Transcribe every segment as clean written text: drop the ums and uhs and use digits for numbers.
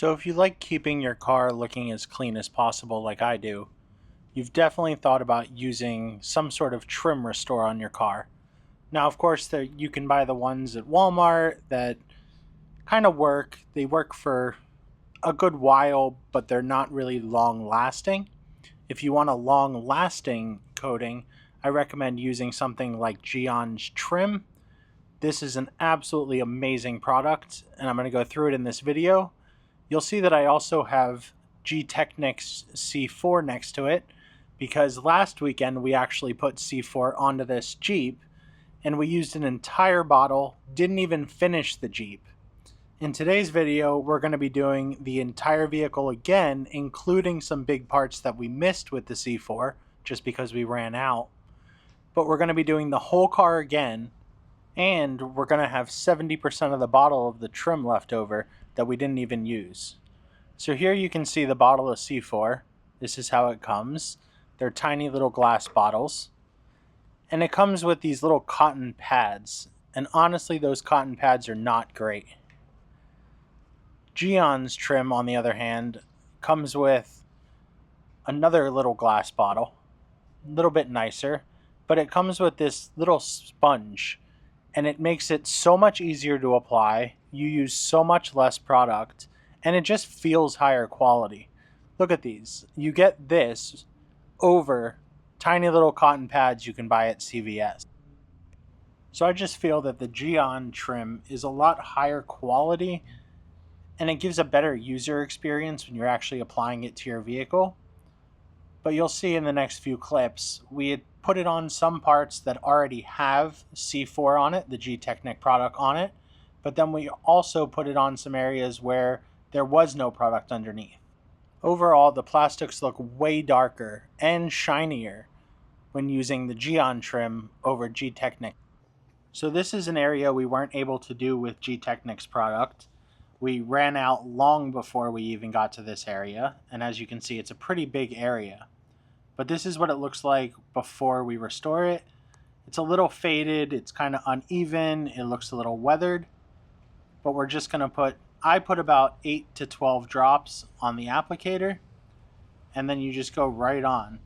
So if you like keeping your car looking as clean as possible like I do, you've definitely thought about using some sort of trim restore on your car. Now, of course, you can buy the ones at Walmart that kind of work. They work for a good while, but they're not really long lasting. If you want a long lasting coating, I recommend using something like Gyeon Trim. This is an absolutely amazing product, and I'm going to go through it in this video. You'll see that I also have G-Technic's C4 next to it, because last weekend we actually put C4 onto this Jeep, and we used an entire bottle, didn't even finish the Jeep. In today's video, we're going to be doing the entire vehicle again, including some big parts that we missed with the C4, just because we ran out. But we're going to be doing the whole car again, and we're going to have 70% of the bottle of the trim left over that we didn't even use. So here you can see the bottle of C4. This is how it comes. They're tiny little glass bottles. And it comes with these little cotton pads. And honestly, those cotton pads are not great. Gyeon's Trim, on the other hand, comes with another little glass bottle. A little bit nicer. But it comes with this little sponge. And it makes it so much easier to apply. You use so much less product. And it just feels higher quality. Look at these. You get this over tiny little cotton pads you can buy at CVS. So I just feel that the Gyeon Trim is a lot higher quality, and it gives a better user experience when you're actually applying it to your vehicle. But you'll see in the next few clips, we had put it on some parts that already have C4 on it, the G-Technic product on it, but then we also put it on some areas where there was no product underneath. Overall, the plastics look way darker and shinier when using the Gyeon Trim over G-Technic. So this is an area we weren't able to do with G-Technic's product. We ran out long before we even got to this area, and as you can see, it's a pretty big area. But this is what it looks like before we restore it. It's a little faded, it's kind of uneven, it looks a little weathered, but we're just going to I put about 8 to 12 drops on the applicator, and then you just go right on.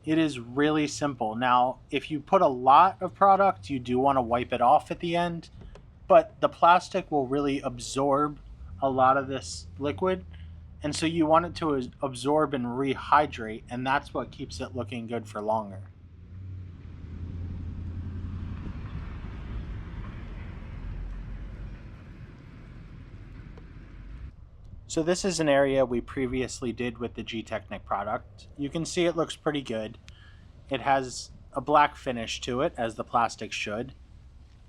It is really simple. Now, if you put a lot of product, you do want to wipe it off at the end, but the plastic will really absorb a lot of this liquid, and so you want it to absorb and rehydrate, and that's what keeps it looking good for longer. So this is an area we previously did with the G-Technic product. You can see it looks pretty good. It has a black finish to it, as the plastic should,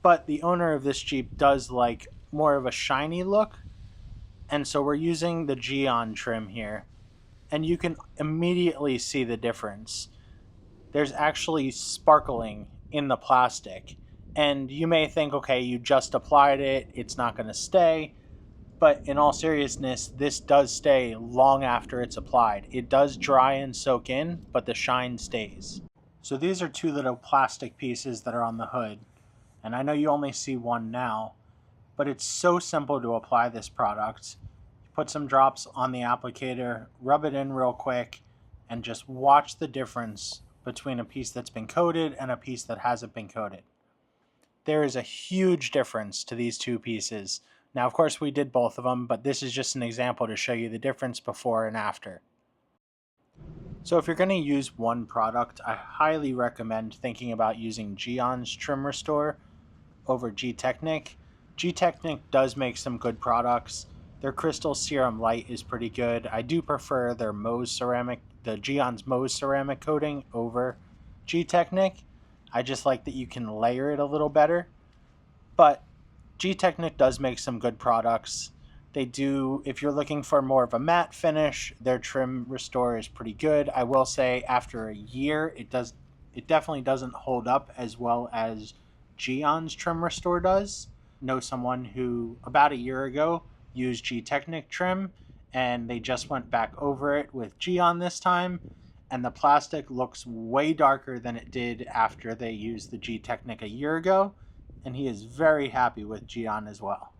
but the owner of this Jeep does like more of a shiny look, and so we're using the Gyeon Trim here, and you can immediately see the difference. There's actually sparkling in the plastic, and you may think, okay, you just applied it, it's not going to stay. But in all seriousness, this does stay long after it's applied. It does dry and soak in, but the shine stays. So these are two little plastic pieces that are on the hood. And I know you only see one now, but it's so simple to apply this product. Put some drops on the applicator, rub it in real quick, and just watch the difference between a piece that's been coated and a piece that hasn't been coated. There is a huge difference to these two pieces. Now, of course, we did both of them, but this is just an example to show you the difference before and after. So if you're going to use one product, I highly recommend thinking about using Gyeon's Trim Restore over G-Technic. G-Technic does make some good products. Their Crystal Serum Light is pretty good. I do prefer their the Gyeon's Mohs ceramic coating over G-Technic. I just like that you can layer it a little better. But G-Technic does make some good products. They do, if you're looking for more of a matte finish, their Trim Restore is pretty good. I will say after a year, it definitely doesn't hold up as well as Gyeon's Trim Restore does. I know someone who about a year ago used G-Technic Trim, and they just went back over it with Gyeon this time, and the plastic looks way darker than it did after they used the G-Technic a year ago. And he is very happy with Gyeon as well.